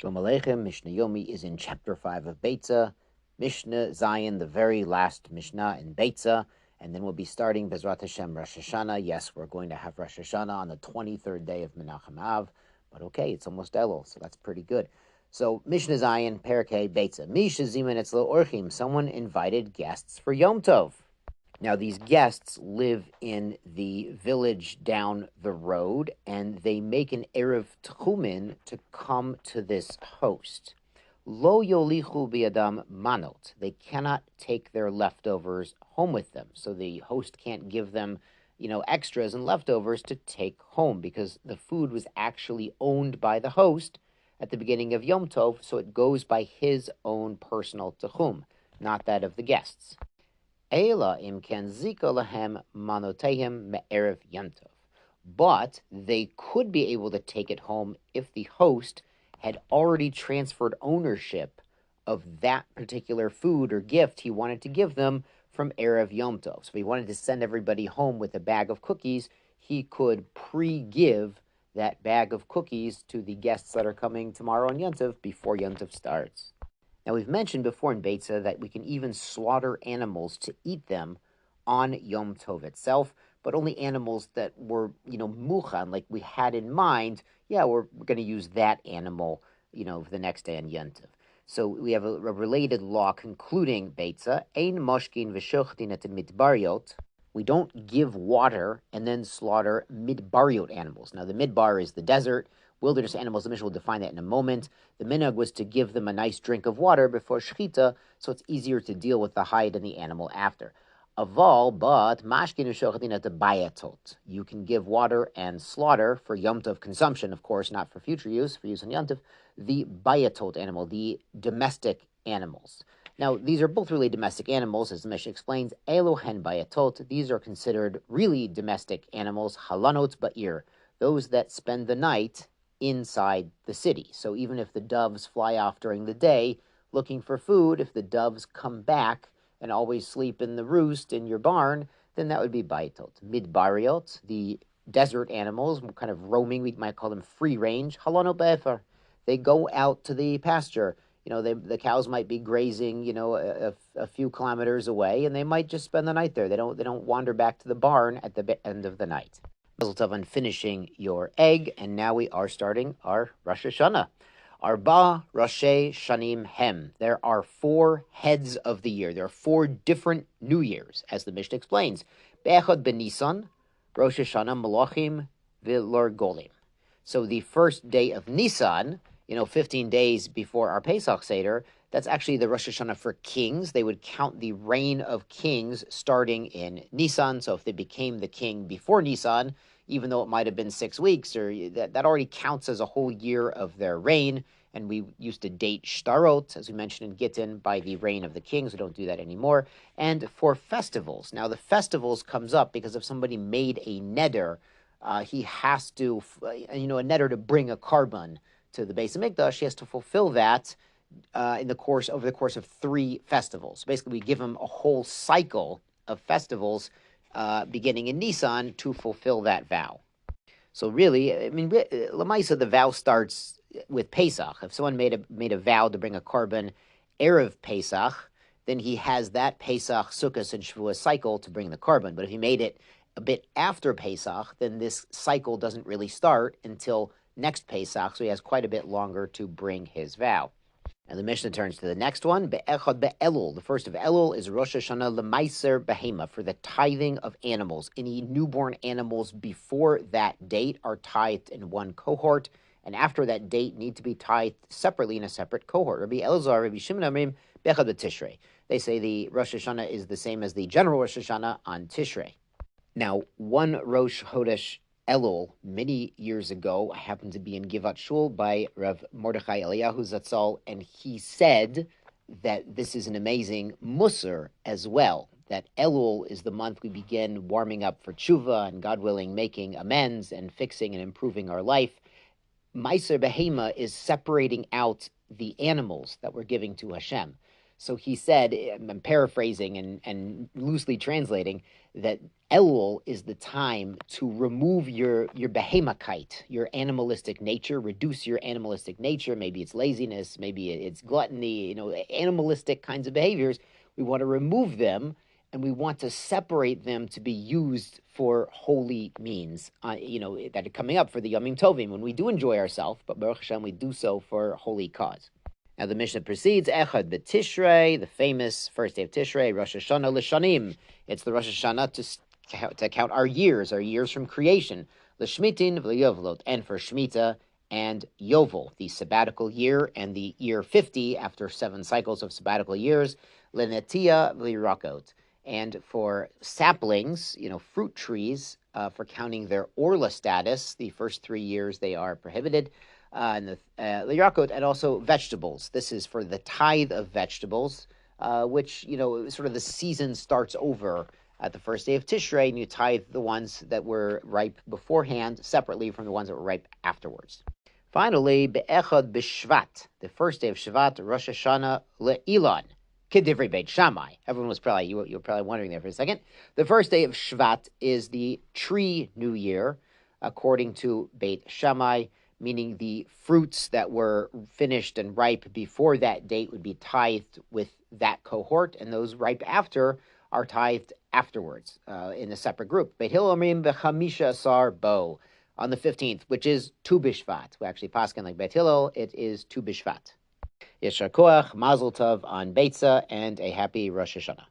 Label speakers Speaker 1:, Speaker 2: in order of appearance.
Speaker 1: Shalom Aleichem. Mishnah Yomi is in chapter 5 of Beitzah. Mishnah Zion, the very last Mishnah in Beitzah. And then we'll be starting Bezrat Hashem Rosh Hashanah. Yes, we're going to have Rosh Hashanah on the 23rd day of Menachem Av. But okay, it's almost Elul, so that's pretty good. So Mishnah Zion, Parakeh, Beitzah. Misha Ziman Etzlo Orchim. Someone invited guests for Yom Tov. Now, these guests live in the village down the road, and they make an Erev Tchumen to come to this host. Lo yolichu biadam manot. They cannot take their leftovers home with them. So the host can't give them, extras and leftovers to take home because the food was actually owned by the host at the beginning of Yom Tov, so it goes by his own personal tchum, not that of the guests. Ela imken zika lahem manotehem me'erev Yom Tov. But they could be able to take it home if the host had already transferred ownership of that particular food or gift he wanted to give them from Erev Yom Tov. So if he wanted to send everybody home with a bag of cookies, he could pre-give that bag of cookies to the guests that are coming tomorrow on Yom Tov before Yom Tov starts. Now, we've mentioned before in Beitzah that we can even slaughter animals to eat them on Yom Tov itself, but only animals that were, muchan, like we had in mind. Yeah, we're going to use that animal, the next day on Yom Tov. So we have a related law concluding Beitzah, ein moshkin v'shochtin et midbariot. We don't give water and then slaughter midbariot animals. Now, the midbar is the desert. Wilderness animals, the Mishnah will define that in a moment. The minhag was to give them a nice drink of water before shechita, so it's easier to deal with the hide and the animal after. Aval, but mashkin u'shochatin at the bayatot. You can give water and slaughter for Yom Tov consumption, of course, not for future use, for use on Yom Tov, the bayatot animal, the domestic animals. Now, these are both really domestic animals, as the Mishnah explains. Elohen bayatot, these are considered really domestic animals, halanot ba'ir, those that spend the night inside the city. So even if the doves fly off during the day looking for food, if the doves come back and always sleep in the roost in your barn, then that would be baitot. Midbariot, the desert animals, kind of roaming, we might call them free range. Halano be'efer, they go out to the pasture. The cows might be grazing, a few kilometers away, and they might just spend the night there. They don't wander back to the barn at the end of the night. Mazel tov on finishing your egg, and now we are starting our Rosh Hashanah. Arba Roshei Shanim Hem. There are 4 heads of the year. There are 4 different New Years, as the Mishnah explains. Be'echad b'Nisan, Rosh Hashanah Malachim v'Lor Golim. So the first day of Nisan, 15 days before our Pesach Seder, that's actually the Rosh Hashanah for kings. They would count the reign of kings starting in Nisan. So if they became the king before Nisan, even though it might have been 6 weeks, or that already counts as a whole year of their reign. And we used to date Shtarot, as we mentioned in Gittin, by the reign of the kings. We don't do that anymore. And for festivals. Now, the festivals comes up because if somebody made a neder, he has to, a neder to bring a carbon to the Beis Hamikdash, he has to fulfill that over the course of 3 festivals. Basically, we give him a whole cycle of festivals beginning in Nisan to fulfill that vow. So really, Lamaisa, the vow starts with Pesach. If someone made a vow to bring a carbon Erev Pesach, then he has that Pesach, Sukkot, and Shavuot cycle to bring the carbon. But if he made it a bit after Pesach, then this cycle doesn't really start until next Pesach, so he has quite a bit longer to bring his vow. And the Mishnah turns to the next one, Be'echad Be'elul. The first of Elul is Rosh Hashanah L'maiser Behema, for the tithing of animals. Any newborn animals before that date are tithed in one cohort, and after that date need to be tithed separately in a separate cohort. Rabbi Elazar, Rabbi Shimon Amrim, Be'echad B'Tishrei. They say the Rosh Hashanah is the same as the general Rosh Hashanah on Tishrei. Now, one Rosh Chodesh Elul, many years ago, I happened to be in Givat Shul by Rav Mordechai Eliyahu Zatzal, and he said that this is an amazing musar as well, that Elul is the month we begin warming up for tshuva and, God willing, making amends and fixing and improving our life. Meiser Behema is separating out the animals that we're giving to Hashem. So he said, I'm paraphrasing and loosely translating, that Elul is the time to remove your behemakite, your animalistic nature, reduce your animalistic nature. Maybe it's laziness, maybe it's gluttony, animalistic kinds of behaviors. We want to remove them, and we want to separate them to be used for holy means, that are coming up for the Yomim Tovim, when we do enjoy ourselves, but Baruch Hashem, we do so for holy cause. Now the Mishnah proceeds, Echad b'Tishrei, the famous first day of Tishrei, Rosh Hashanah l'shanim. It's the Rosh Hashanah to count our years from creation. L'shmitin v'yovlot, and for Shemitah and Yovel, the sabbatical year, and the year 50 after 7 cycles of sabbatical years, l'netia v'yirakot. And for saplings, fruit trees, for counting their orla status, the first 3 years they are prohibited. And the Lirakot, and also vegetables. This is for the tithe of vegetables, which, sort of the season starts over at the first day of Tishrei, and you tithe the ones that were ripe beforehand separately from the ones that were ripe afterwards. Finally, Be'echad B'Shvat, the first day of Shvat, Rosh Hashanah Le'ilan, Kedivrei Beit Shammai. Everyone was probably, you were probably wondering there for a second. The first day of Shvat is the tree new year, according to Beit Shammai, meaning the fruits that were finished and ripe before that date would be tithed with that cohort, and those ripe after are tithed afterwards in a separate group. Beit Hillel omrim b'chamisha asar bo, on the 15th, which is Tu B'Shvat. We actually paskin like Beit Hillel, it is Tu B'Shvat. Yeshar Koach, Mazel Tov on Beitzah, and a happy Rosh Hashanah.